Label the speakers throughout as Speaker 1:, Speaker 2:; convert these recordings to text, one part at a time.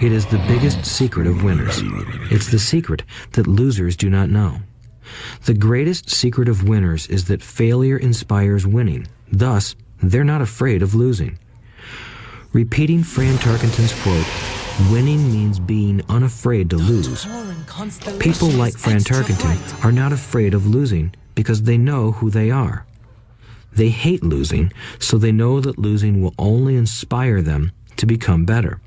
Speaker 1: It is the biggest secret of winners. It's the secret that losers do not know. The greatest secret of winners is that failure inspires winning. Thus, they're not afraid of losing. Repeating Fran Tarkenton's quote, "Winning means being unafraid to lose." People like Fran Tarkenton are not afraid of losing because they know who they are. They hate losing, so they know that losing will only inspire them to become better.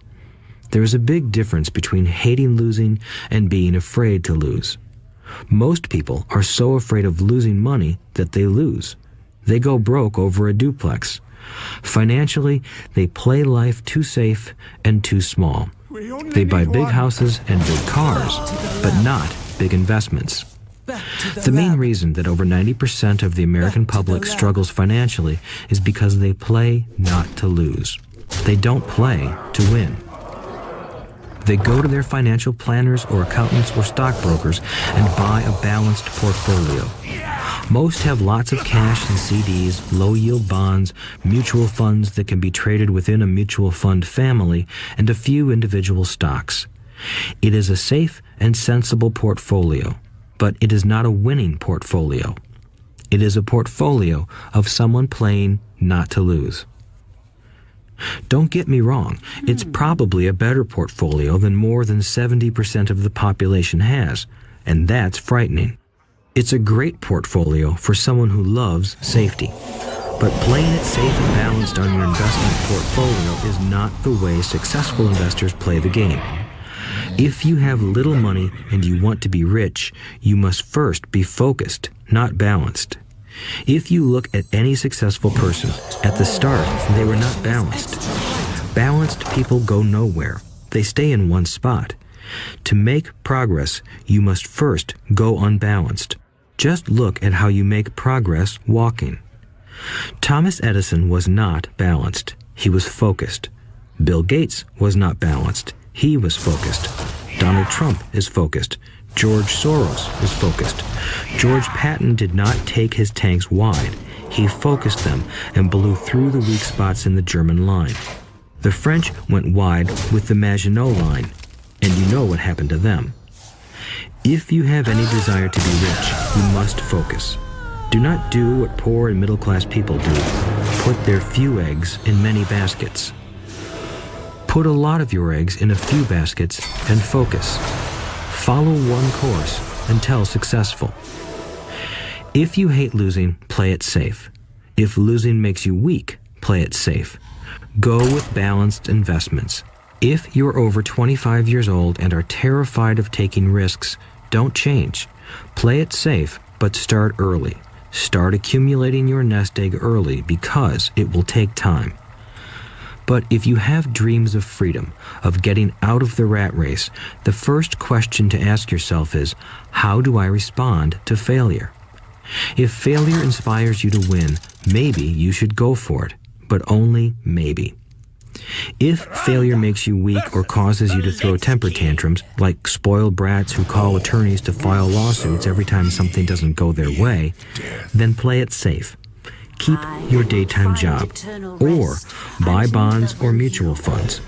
Speaker 1: There is a big difference between hating losing and being afraid to lose. Most people are so afraid of losing money that they lose. They go broke over a duplex. Financially, they play life too safe and too small. They buy big houses and big cars, but not big investments. The main reason that over 90% of the American public struggles financially is because they play not to lose. They don't play to win. They go to their financial planners or accountants or stockbrokers and buy a balanced portfolio. Most have lots of cash and CDs, low-yield bonds, mutual funds that can be traded within a mutual fund family, and a few individual stocks. It is a safe and sensible portfolio, but it is not a winning portfolio. It is a portfolio of someone playing not to lose. Don't get me wrong, it's probably a better portfolio than more than 70% of the population has, and that's frightening. It's a great portfolio for someone who loves safety. But playing it safe and balanced on your investment portfolio is not the way successful investors play the game. If you have little money and you want to be rich, you must first be focused, not balanced. If you look at any successful person, at the start, they were not balanced. Balanced people go nowhere. They stay in one spot. To make progress, you must first go unbalanced. Just look at how you make progress walking. Thomas Edison was not balanced. He was focused. Bill Gates was not balanced. He was focused. Donald Trump is focused. George Soros is focused. George Patton did not take his tanks wide. He focused them and blew through the weak spots in the German line. The French went wide with the Maginot Line, and you know what happened to them. If you have any desire to be rich, you must focus. Do not do what poor and middle-class people do. Put their few eggs in many baskets. Put a lot of your eggs in a few baskets and focus. Follow one course until successful. If you hate losing, play it safe. If losing makes you weak, play it safe. Go with balanced investments. If you're over 25 years old and are terrified of taking risks, don't change. Play it safe, but start early. Start accumulating your nest egg early because it will take time. But if you have dreams of freedom, of getting out of the rat race, the first question to ask yourself is, how do I respond to failure? If failure inspires you to win, maybe you should go for it, but only maybe. If failure makes you weak or causes you to throw temper tantrums, like spoiled brats who call attorneys to file lawsuits every time something doesn't go their way, then play it safe. Keep your daytime job, or buy bonds or mutual funds.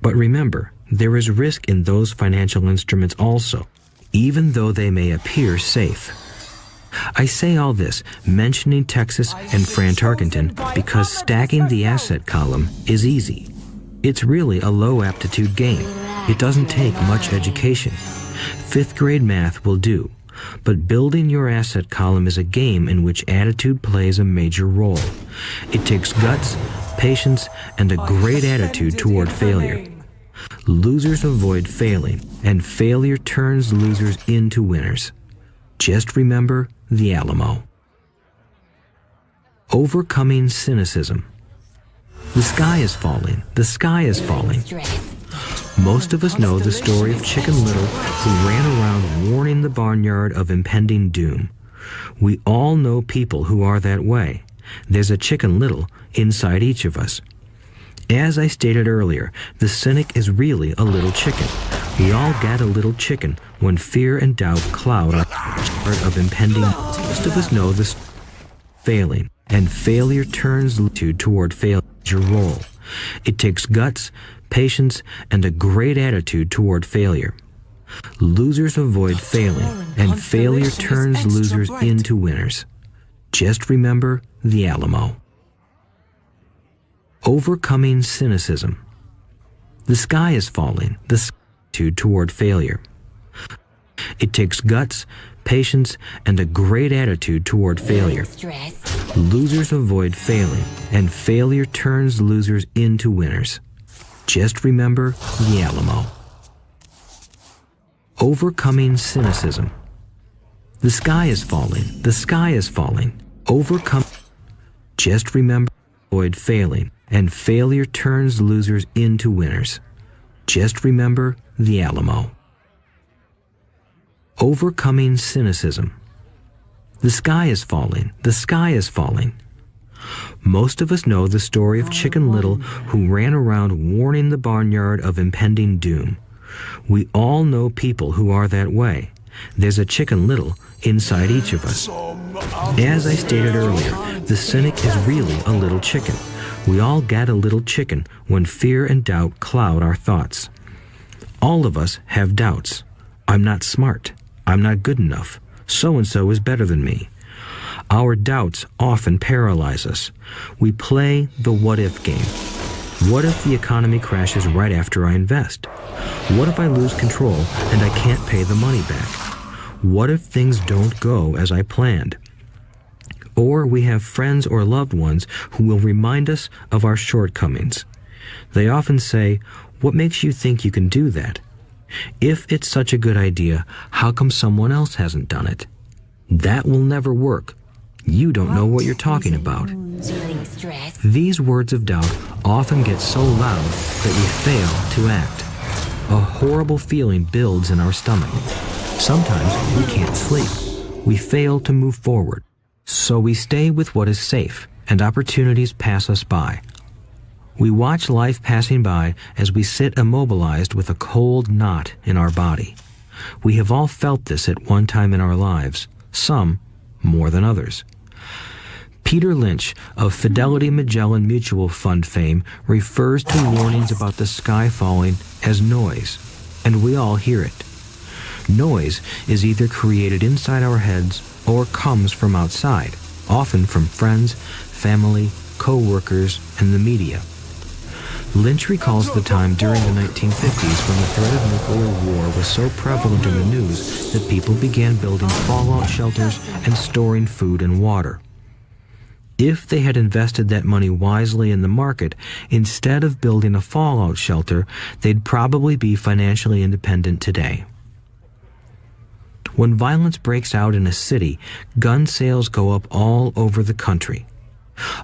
Speaker 1: But remember, there is risk in those financial instruments also, even though they may appear safe. I say all this, mentioning Texas and Fran Tarkenton, because stacking the asset column is easy. It's really a low-aptitude game. It doesn't take much education. 5th grade math will do. But building your asset column is a game in which attitude plays a major role. It takes guts, patience, and a great attitude toward failure. Losers avoid failing, and failure turns losers into winners. Just remember the Alamo. Overcoming cynicism. The sky is falling. The sky is falling. Most of us know the story of Chicken Little, who ran around warning the barnyard of impending doom. We all know people who are that way. There's a Chicken Little inside each of us. As I stated earlier, the cynic is really a little chicken. We all get a little chicken when fear and doubt cloud our chart of impending. Most of us know this failing, and failure turns attitude toward failure role. It takes guts, patience, and a great attitude toward failure. Losers avoid failing, and failure turns losers into winners. Just remember the Alamo. Overcoming cynicism. The sky is falling, the attitude toward failure. It takes guts, patience, and a great attitude toward failure. Losers avoid failing, and failure turns losers into winners. Just remember the Alamo. Overcoming cynicism. The sky is falling, the sky is falling. Overcome. Just remember, avoid failing, and failure turns losers into winners. Just remember the Alamo. Overcoming cynicism. The sky is falling, the sky is falling. Most of us know the story of Chicken Little, who ran around warning the barnyard of impending doom. We all know people who are that way. There's a Chicken Little inside each of us. As I stated earlier, the cynic is really a little chicken. We all get a little chicken when fear and doubt cloud our thoughts. All of us have doubts. I'm not smart. I'm not good enough. So-and-so is better than me. Our doubts often paralyze us. We play the what-if game. What if the economy crashes right after I invest? What if I lose control and I can't pay the money back? What if things don't go as I planned? Or we have friends or loved ones who will remind us of our shortcomings. They often say, "What makes you think you can do that? If it's such a good idea, how come someone else hasn't done it? That will never work. You don't know what you're talking about." These words of doubt often get so loud that we fail to act. A horrible feeling builds in our stomach. Sometimes we can't sleep. We fail to move forward. So we stay with what is safe, and opportunities pass us by. We watch life passing by as we sit immobilized with a cold knot in our body. We have all felt this at one time in our lives, some more than others. Peter Lynch of Fidelity Magellan Mutual Fund fame refers to warnings about the sky falling as noise, and we all hear it. Noise is either created inside our heads or comes from outside, often from friends, family, co-workers, and the media. Lynch recalls the time during the 1950s when the threat of nuclear war was so prevalent in the news that people began building fallout shelters and storing food and water. If they had invested that money wisely in the market, instead of building a fallout shelter, they'd probably be financially independent today. When violence breaks out in a city, gun sales go up all over the country.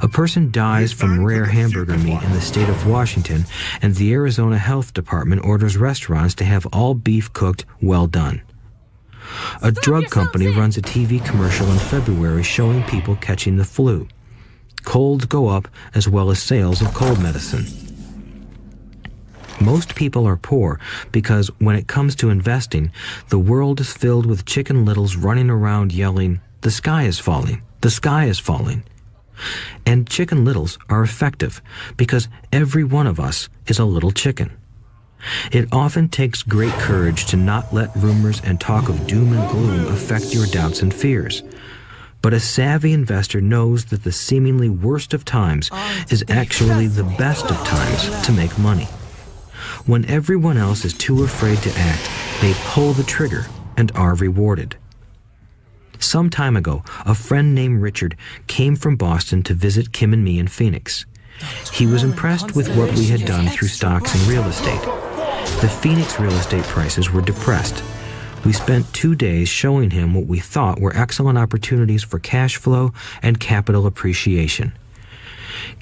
Speaker 1: A person dies from rare hamburger meat in the state of Washington, and the Arizona Health Department orders restaurants to have all beef cooked well done. A drug company runs a TV commercial in February showing people catching the flu. Colds go up as well as sales of cold medicine. Most people are poor because when it comes to investing, the world is filled with Chicken Littles running around yelling, "The sky is falling, the sky is falling." And Chicken Littles are effective because every one of us is a little chicken. It often takes great courage to not let rumors and talk of doom and gloom affect your doubts and fears. But a savvy investor knows that the seemingly worst of times is actually the best of times to make money. When everyone else is too afraid to act, they pull the trigger and are rewarded. Some time ago, a friend named Richard came from Boston to visit Kim and me in Phoenix. He was impressed with what we had done through stocks and real estate. The Phoenix real estate prices were depressed. We spent 2 days showing him what we thought were excellent opportunities for cash flow and capital appreciation.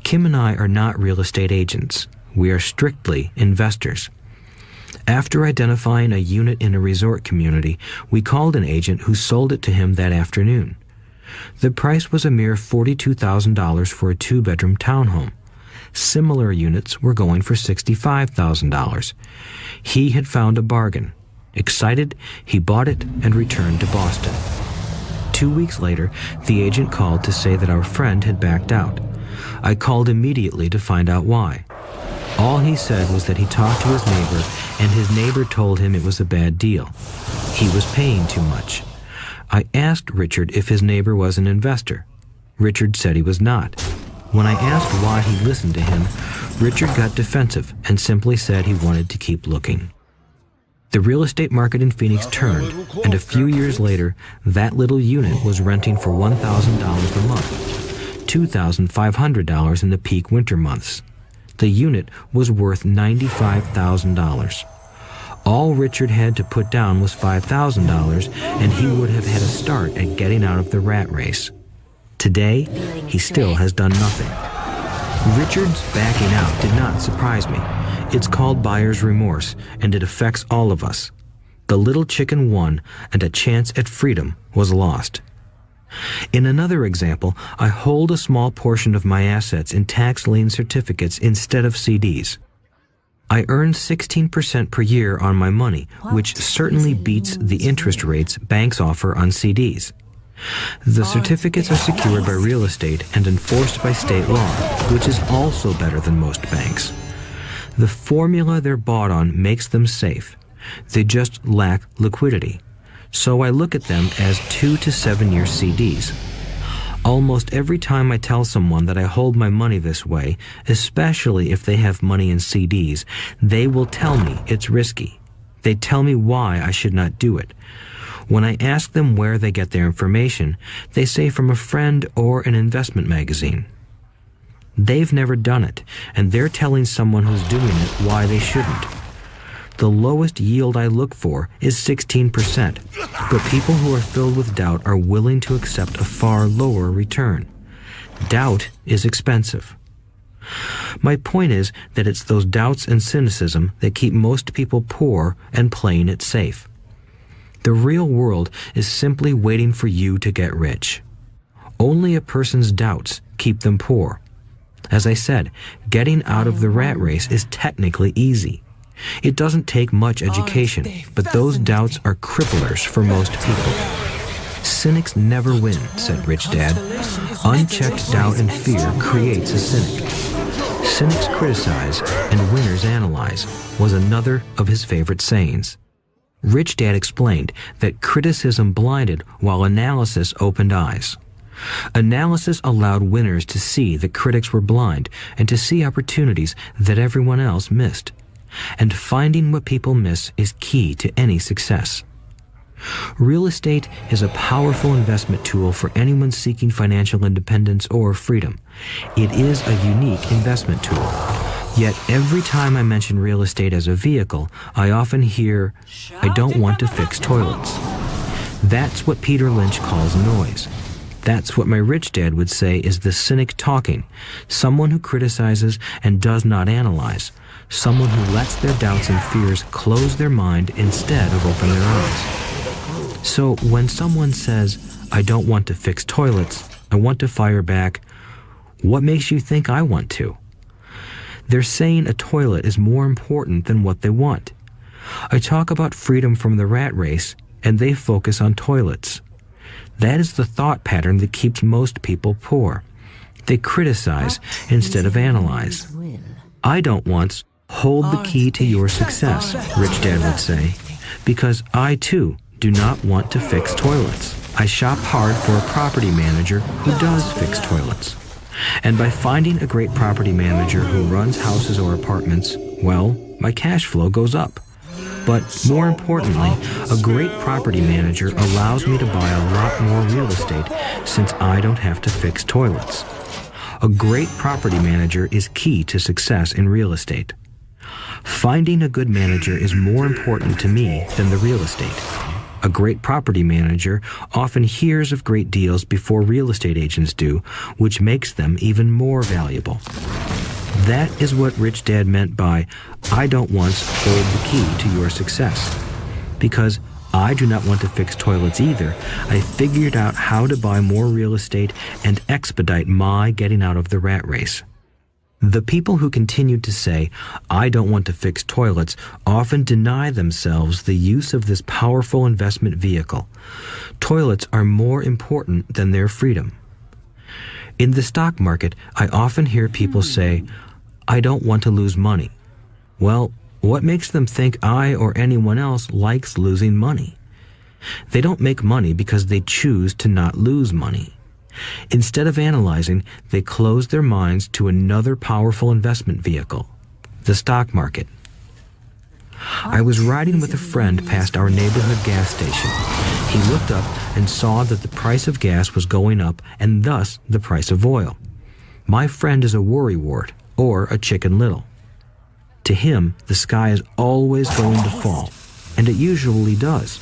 Speaker 1: Kim and I are not real estate agents. We are strictly investors. After identifying a unit in a resort community, we called an agent who sold it to him that afternoon. The price was a mere $42,000 for a 2-bedroom townhome. Similar units were going for $65,000. He had found a bargain. Excited, he bought it and returned to Boston. 2 weeks later, the agent called to say that our friend had backed out. I called immediately to find out why. All he said was that he talked to his neighbor, and his neighbor told him it was a bad deal. He was paying too much. I asked Richard if his neighbor was an investor. Richard said he was not. When I asked why he listened to him, Richard got defensive and simply said he wanted to keep looking. The real estate market in Phoenix turned, and a few years later, that little unit was renting for $1,000 a month, $2,500 in the peak winter months. The unit was worth $95,000. All Richard had to put down was $5,000, and he would have had a start at getting out of the rat race. Today, he still has done nothing. Richard's backing out did not surprise me. It's called buyer's remorse, and it affects all of us. The little chicken won, and a chance at freedom was lost. In another example, I hold a small portion of my assets in tax lien certificates instead of CDs. I earn 16% per year on my money, which certainly beats the interest rates banks offer on CDs. The certificates are secured by real estate and enforced by state law, which is also better than most banks. The formula they're bought on makes them safe. They just lack liquidity. So I look at them as 2 to 7 year CDs. Almost every time I tell someone that I hold my money this way, especially if they have money in CDs, they will tell me it's risky. They tell me why I should not do it. When I ask them where they get their information, they say from a friend or an investment magazine. They've never done it, and they're telling someone who's doing it why they shouldn't. The lowest yield I look for is 16%, but people who are filled with doubt are willing to accept a far lower return. Doubt is expensive. My point is that it's those doubts and cynicism that keep most people poor and playing it safe. The real world is simply waiting for you to get rich. Only a person's doubts keep them poor. As I said, getting out of the rat race is technically easy. It doesn't take much education, but those doubts are cripplers for most people. Cynics never win, said Rich Dad. Unchecked doubt and fear creates a cynic. Cynics criticize and winners analyze was another of his favorite sayings. Rich Dad explained that criticism blinded while analysis opened eyes. Analysis allowed winners to see that critics were blind and to see opportunities that everyone else missed. And finding what people miss is key to any success. Real estate is a powerful investment tool for anyone seeking financial independence or freedom. It is a unique investment tool. Yet every time I mention real estate as a vehicle, I often hear, "I don't want to fix toilets." That's what Peter Lynch calls noise. That's what my rich dad would say is the cynic talking, someone who criticizes and does not analyze, someone who lets their doubts and fears close their mind instead of open their eyes. So when someone says, "I don't want to fix toilets," I want to fire back, "What makes you think I want to?" They're saying a toilet is more important than what they want. I talk about freedom from the rat race, and they focus on toilets. That is the thought pattern that keeps most people poor. They criticize instead of analyze. "I don't want hold the key to your success," Rich Dad would say, because I too do not want to fix toilets. I shop hard for a property manager who does fix toilets. And by finding a great property manager who runs houses or apartments, well, my cash flow goes up. But more importantly, a great property manager allows me to buy a lot more real estate since I don't have to fix toilets. A great property manager is key to success in real estate. Finding a good manager is more important to me than the real estate. A great property manager often hears of great deals before real estate agents do, which makes them even more valuable. That is what Rich Dad meant by, "I don't once hold the key to your success." Because I do not want to fix toilets either, I figured out how to buy more real estate and expedite my getting out of the rat race. The people who continued to say, "I don't want to fix toilets," often deny themselves the use of this powerful investment vehicle. Toilets are more important than their freedom. In the stock market, I often hear people say, I don't want to lose money. Well, what makes them think I or anyone else likes losing money? They don't make money because they choose to not lose money. Instead of analyzing, they close their minds to another powerful investment vehicle, the stock market. I was riding with a friend past our neighborhood gas station. He looked up and saw that the price of gas was going up and thus the price of oil. My friend is a worrywart, or a Chicken Little. To him, the sky is always going to fall, and it usually does,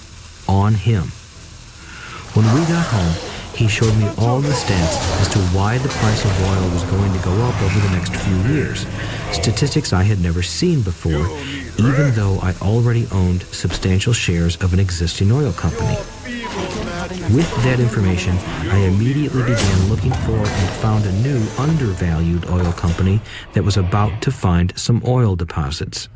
Speaker 1: on him. When we got home, he showed me all the stats as to why the price of oil was going to go up over the next few years, statistics I had never seen before, even though I already owned substantial shares of an existing oil company. With that information, I immediately began looking for and found a new undervalued oil company that was about to find some oil deposits.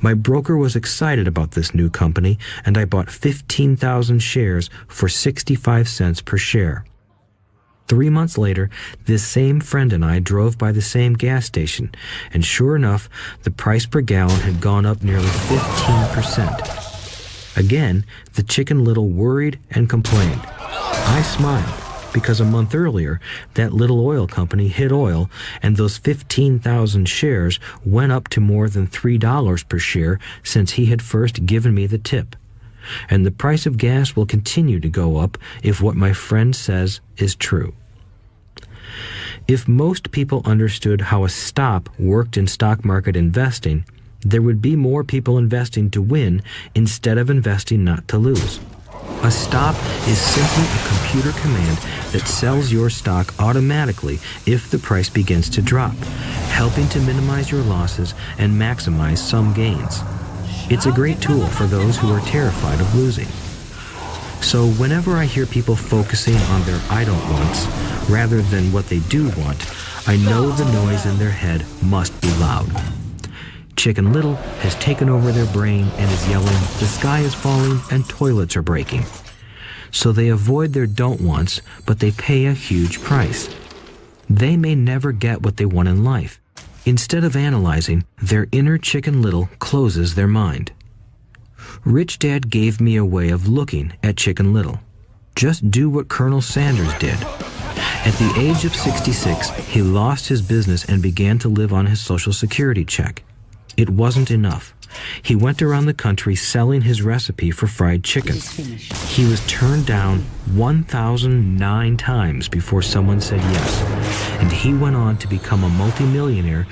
Speaker 1: My broker was excited about this new company, and I bought 15,000 shares for 65 cents per share. 3 months later, this same friend and I drove by the same gas station, and sure enough, the price per gallon had gone up nearly 15%. Again, the Chicken Little worried and complained. I smiled, because a month earlier, that little oil company hit oil, and those 15,000 shares went up to more than $3 per share since he had first given me the tip. And the price of gas will continue to go up if what my friend says is true. If most people understood how a stop worked in stock market investing, there would be more people investing to win instead of investing not to lose. A stop is simply a computer command that sells your stock automatically if the price begins to drop, helping to minimize your losses and maximize some gains. It's a great tool for those who are terrified of losing. So whenever I hear people focusing on their I don't wants rather than what they do want, I know the noise in their head must be loud. Chicken Little has taken over their brain and is yelling, "The sky is falling and toilets are breaking." So they avoid their don't wants, but they pay a huge price. They may never get what they want in life. Instead of analyzing, their inner Chicken Little closes their mind. Rich Dad gave me a way of looking at Chicken Little. Just do what Colonel Sanders did. At the age of 66, he lost his business and began to live on his Social Security check. It wasn't enough. He went around the country selling his recipe for fried chicken. He was turned down 1,009 times before someone said yes, and he went on to become a multimillionaire